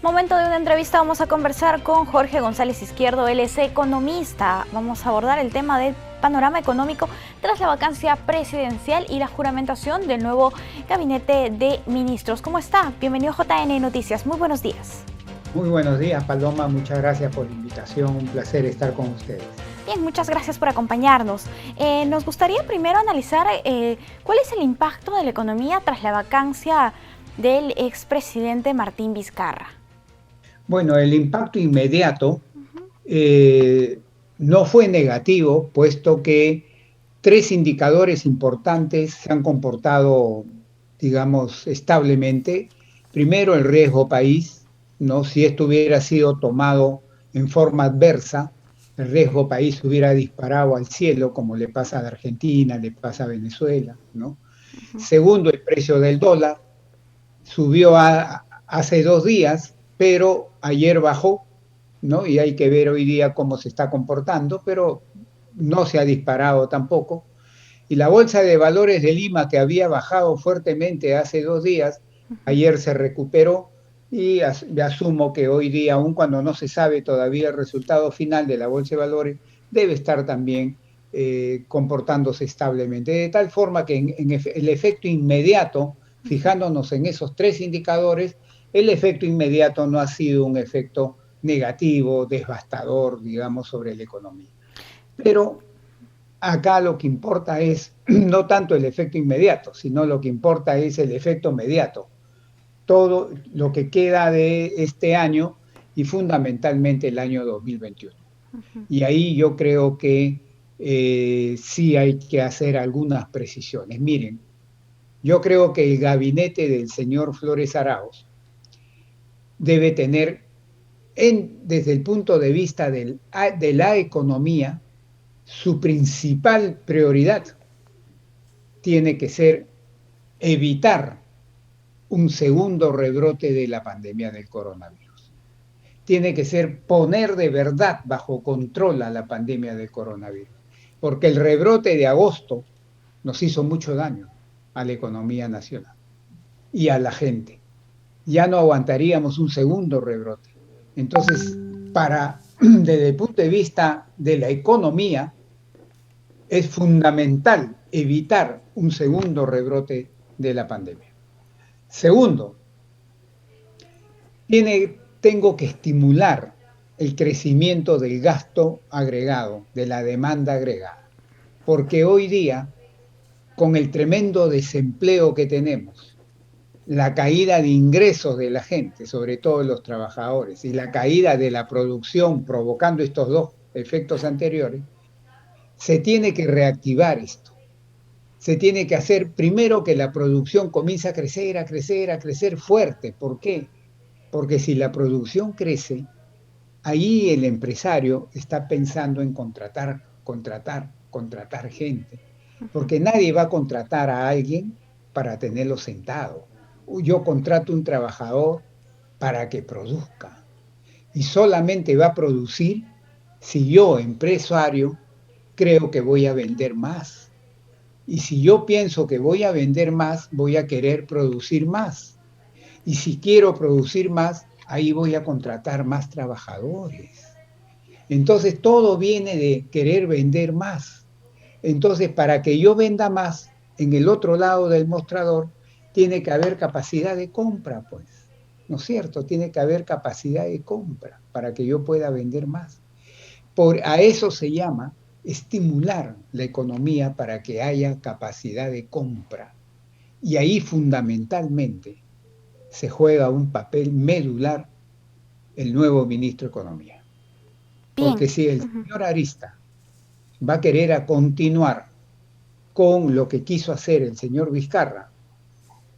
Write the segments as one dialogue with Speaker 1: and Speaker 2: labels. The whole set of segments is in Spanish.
Speaker 1: Momento de una entrevista, vamos a conversar con Jorge González Izquierdo, él es economista. Vamos a abordar el tema del panorama económico tras la vacancia presidencial y la juramentación del nuevo gabinete de ministros. ¿Cómo está? Bienvenido a JN Noticias, muy buenos días.
Speaker 2: Muy buenos días, Paloma, muchas gracias por la invitación, un placer estar con ustedes.
Speaker 1: Bien, muchas gracias por acompañarnos. Nos gustaría primero analizar cuál es el impacto de la economía tras la vacancia del expresidente Martín Vizcarra.
Speaker 2: Bueno, el impacto inmediato no fue negativo, puesto que tres indicadores importantes se han comportado, digamos, establemente. Primero, el riesgo país, ¿no? Si esto hubiera sido tomado en forma adversa, el riesgo país hubiera disparado al cielo, como le pasa a Argentina, le pasa a Venezuela, ¿no? Segundo, el precio del dólar subió hace 2 días, pero ayer bajó, ¿no? Y hay que ver hoy día cómo se está comportando, pero no se ha disparado tampoco. Y la Bolsa de Valores de Lima, que había bajado fuertemente hace 2 días, ayer se recuperó y asumo que hoy día, aun cuando no se sabe todavía el resultado final de la Bolsa de Valores, debe estar también comportándose establemente, de tal forma que el efecto inmediato, fijándonos en esos tres indicadores, el efecto inmediato no ha sido un efecto negativo, devastador, digamos, sobre la economía. Pero acá lo que importa es no tanto el efecto inmediato, sino lo que importa es el efecto mediato. Todo lo que queda de este año y fundamentalmente el año 2021. Y ahí yo creo que sí hay que hacer algunas precisiones. Miren, yo creo que el gabinete del señor Flores Arauz debe tener, desde el punto de vista de la economía, su principal prioridad tiene que ser evitar un segundo rebrote de la pandemia del coronavirus. Tiene que ser poner de verdad bajo control a la pandemia del coronavirus, porque el rebrote de agosto nos hizo mucho daño a la economía nacional y a la gente. Ya no aguantaríamos un segundo rebrote. Entonces, desde el punto de vista de la economía, es fundamental evitar un segundo rebrote de la pandemia. Segundo, tengo que estimular el crecimiento del gasto agregado, de la demanda agregada, porque hoy día, con el tremendo desempleo que tenemos, la caída de ingresos de la gente, sobre todo los trabajadores, y la caída de la producción provocando estos dos efectos anteriores, se tiene que reactivar esto. Se tiene que hacer primero que la producción comience a crecer, a crecer, a crecer fuerte. ¿Por qué? Porque si la producción crece, ahí el empresario está pensando en contratar gente. Porque nadie va a contratar a alguien para tenerlo sentado. Yo contrato un trabajador para que produzca. Y solamente va a producir si yo, empresario, creo que voy a vender más. Y si yo pienso que voy a vender más, voy a querer producir más. Y si quiero producir más, ahí voy a contratar más trabajadores. Entonces todo viene de querer vender más. Entonces, para que yo venda más, en el otro lado del mostrador, tiene que haber capacidad de compra, pues. ¿No es cierto? Tiene que haber capacidad de compra para que yo pueda vender más. A eso se llama estimular la economía para que haya capacidad de compra. Y ahí fundamentalmente se juega un papel medular el nuevo ministro de Economía.
Speaker 1: Bien.
Speaker 2: Porque si el señor Arista va a querer continuar con lo que quiso hacer el señor Vizcarra,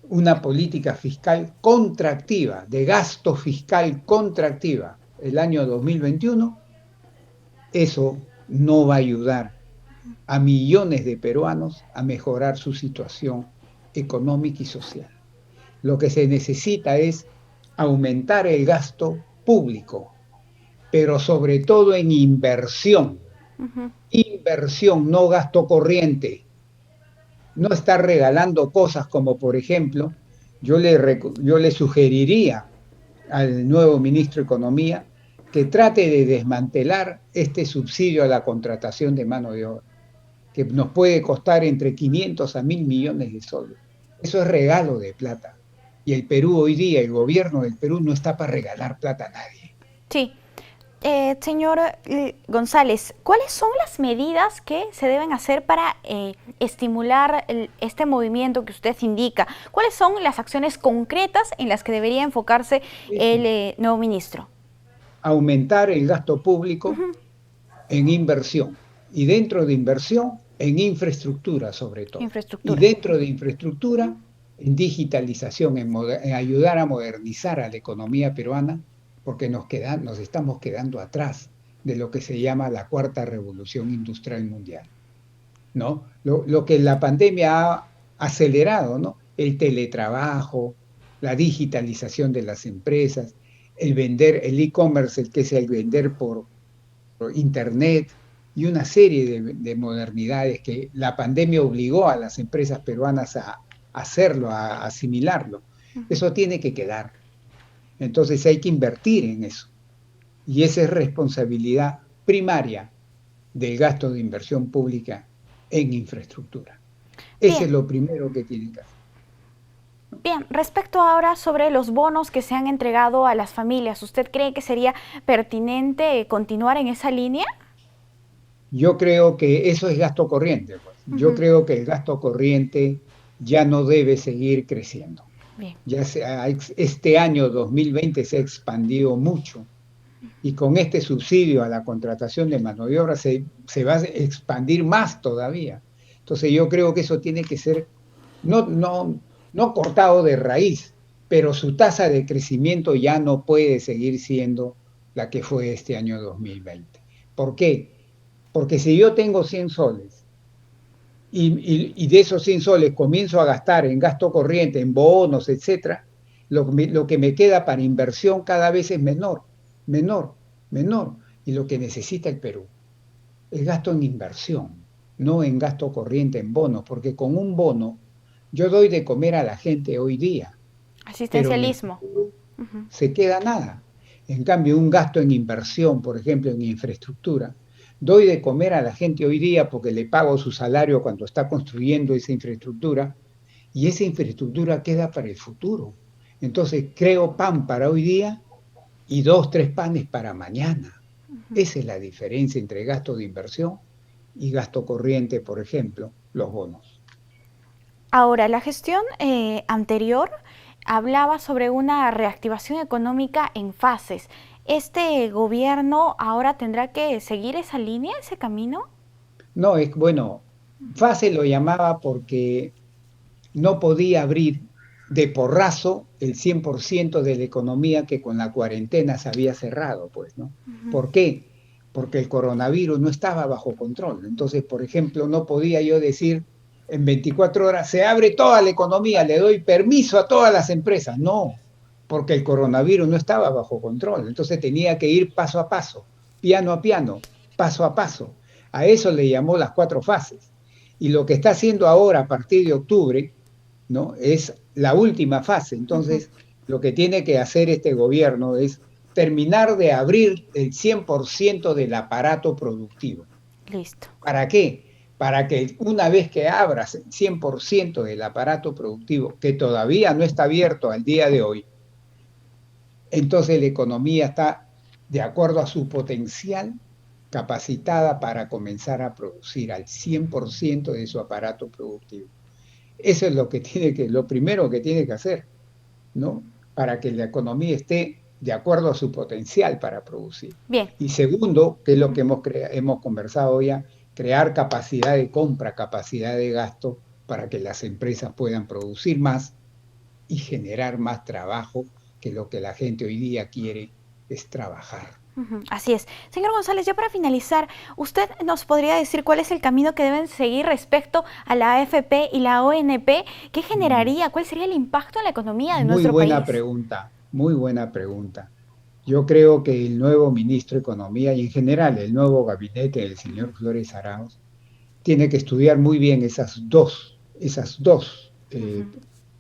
Speaker 2: una política fiscal contractiva, de gasto fiscal contractiva el año 2021, eso no va a ayudar a millones de peruanos a mejorar su situación económica y social. Lo que se necesita es aumentar el gasto público, pero sobre todo en inversión. Inversión, no gasto corriente. No estar regalando cosas como, por ejemplo, yo le sugeriría al nuevo ministro de Economía que trate de desmantelar este subsidio a la contratación de mano de obra, que nos puede costar entre 500 a 1.000 millones de soles. Eso es regalo de plata. Y el Perú hoy día, el gobierno del Perú no está para regalar plata a nadie.
Speaker 1: Sí. Señor González, ¿cuáles son las medidas que se deben hacer para estimular este movimiento que usted indica? ¿Cuáles son las acciones concretas en las que debería enfocarse el nuevo ministro?
Speaker 2: Aumentar el gasto público en inversión, y dentro de inversión en infraestructura sobre todo. Y dentro de infraestructura en digitalización, en ayudar a modernizar a la economía peruana, porque nos estamos quedando atrás de lo que se llama la cuarta revolución industrial mundial, ¿no? Lo que la pandemia ha acelerado, ¿no? El teletrabajo, la digitalización de las empresas, el e-commerce, que es el vender por internet, y una serie de modernidades que la pandemia obligó a las empresas peruanas a hacerlo, a asimilarlo. Eso tiene que quedar. Entonces hay que invertir en eso. Y esa es responsabilidad primaria del gasto de inversión pública en infraestructura. Ese es lo primero que tiene que hacer.
Speaker 1: Bien, respecto ahora sobre los bonos que se han entregado a las familias, ¿usted cree que sería pertinente continuar en esa línea?
Speaker 2: Yo creo que eso es gasto corriente. Pues. Yo creo que el gasto corriente ya no debe seguir creciendo.
Speaker 1: Bien.
Speaker 2: Este año 2020 se ha expandido mucho y con este subsidio a la contratación de mano de obra se va a expandir más todavía. Entonces yo creo que eso tiene que ser no cortado de raíz, pero su tasa de crecimiento ya no puede seguir siendo la que fue este año 2020. ¿Por qué? Porque si yo tengo 100 soles y de esos 100 soles comienzo a gastar en gasto corriente, en bonos, etcétera, lo que me queda para inversión cada vez es menor. Y lo que necesita el Perú es gasto en inversión, no en gasto corriente, en bonos, porque con un bono yo doy de comer a la gente hoy día.
Speaker 1: Asistencialismo.
Speaker 2: Pero se queda nada. En cambio, un gasto en inversión, por ejemplo, en infraestructura, doy de comer a la gente hoy día porque le pago su salario cuando está construyendo esa infraestructura, y esa infraestructura queda para el futuro. Entonces creo pan para hoy día y 2, 3 panes para mañana. Esa es la diferencia entre gasto de inversión y gasto corriente, por ejemplo, los bonos.
Speaker 1: Ahora, la gestión anterior hablaba sobre una reactivación económica en fases. ¿Este gobierno ahora tendrá que seguir esa línea, ese camino?
Speaker 2: No, fase lo llamaba porque no podía abrir de porrazo el 100% de la economía que con la cuarentena se había cerrado, pues, ¿no? ¿Por qué? Porque el coronavirus no estaba bajo control. Entonces, por ejemplo, no podía yo decir en 24 horas se abre toda la economía, le doy permiso a todas las empresas. No, porque el coronavirus no estaba bajo control. Entonces tenía que ir paso a paso, piano a piano, paso a paso. A eso le llamó las 4 fases. Y lo que está haciendo ahora, a partir de octubre, ¿no? Es la última fase. Entonces, lo que tiene que hacer este gobierno es terminar de abrir el 100% del aparato productivo.
Speaker 1: Listo.
Speaker 2: ¿Para qué? Para que una vez que abras el 100% del aparato productivo, que todavía no está abierto al día de hoy, entonces la economía está, de acuerdo a su potencial, capacitada para comenzar a producir al 100% de su aparato productivo. Eso es lo primero que tiene que hacer, ¿no? Para que la economía esté de acuerdo a su potencial para producir.
Speaker 1: Bien.
Speaker 2: Y segundo, que es lo que hemos conversado ya, crear capacidad de compra, capacidad de gasto para que las empresas puedan producir más y generar más trabajo, que lo que la gente hoy día quiere es trabajar.
Speaker 1: Así es. Señor González, ya para finalizar, ¿usted nos podría decir cuál es el camino que deben seguir respecto a la AFP y la ONP? ¿Qué generaría? ¿Cuál sería el impacto en la economía de nuestro país?
Speaker 2: Muy buena pregunta. Yo creo que el nuevo ministro de Economía y en general el nuevo gabinete del señor Flores Arauz tiene que estudiar muy bien esas dos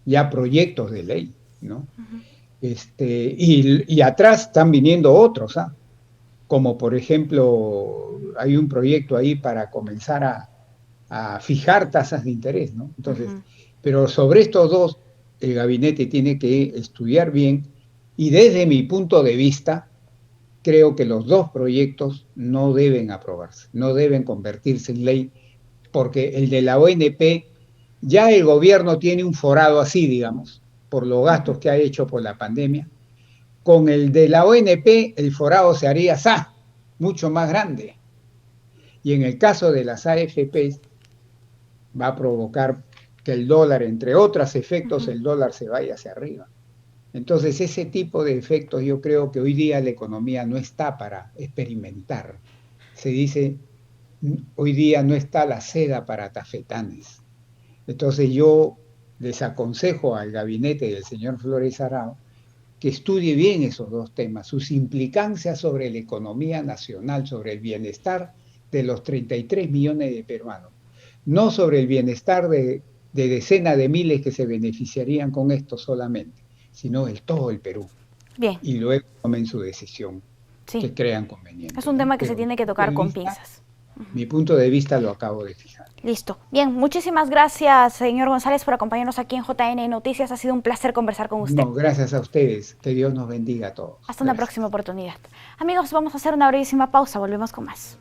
Speaker 2: ya proyectos de ley, ¿no? Y atrás están viniendo otros, ¿ah? Como por ejemplo, hay un proyecto ahí para comenzar a fijar tasas de interés, ¿no? Entonces,
Speaker 1: Ujú.
Speaker 2: pero sobre estos dos, el gabinete tiene que estudiar bien y desde mi punto de vista, creo que los dos proyectos no deben aprobarse, no deben convertirse en ley, porque el de la ONP, ya el gobierno tiene un forado así, digamos, por los gastos que ha hecho por la pandemia. Con el de la ONP, el forado se haría mucho más grande. Y en el caso de las AFPs, va a provocar que el dólar, entre otros efectos,
Speaker 1: Ujú.
Speaker 2: el dólar se vaya hacia arriba. Entonces, ese tipo de efectos yo creo que hoy día la economía no está para experimentar. Se dice, hoy día no está la seda para tafetanes. Entonces yo les aconsejo al gabinete del señor Flores Arao que estudie bien esos dos temas, sus implicancias sobre la economía nacional, sobre el bienestar de los 33 millones de peruanos, no sobre el bienestar de decenas de miles que se beneficiarían con esto solamente, sino el todo el Perú.
Speaker 1: Bien,
Speaker 2: Y luego tomen su decisión
Speaker 1: sí.
Speaker 2: que crean
Speaker 1: Es
Speaker 2: conveniente,
Speaker 1: un
Speaker 2: ¿no?
Speaker 1: tema que se
Speaker 2: Pero
Speaker 1: tiene que tocar con pinzas.
Speaker 2: mi punto de vista lo acabo de fijar.
Speaker 1: Listo. Bien, muchísimas gracias, señor González, por acompañarnos aquí en JN Noticias. Ha sido un placer conversar con usted.
Speaker 2: No, gracias a ustedes. Que Dios nos bendiga a todos.
Speaker 1: Hasta una próxima
Speaker 2: Gracias.
Speaker 1: oportunidad. Amigos, vamos a hacer una brevísima pausa. Volvemos con más.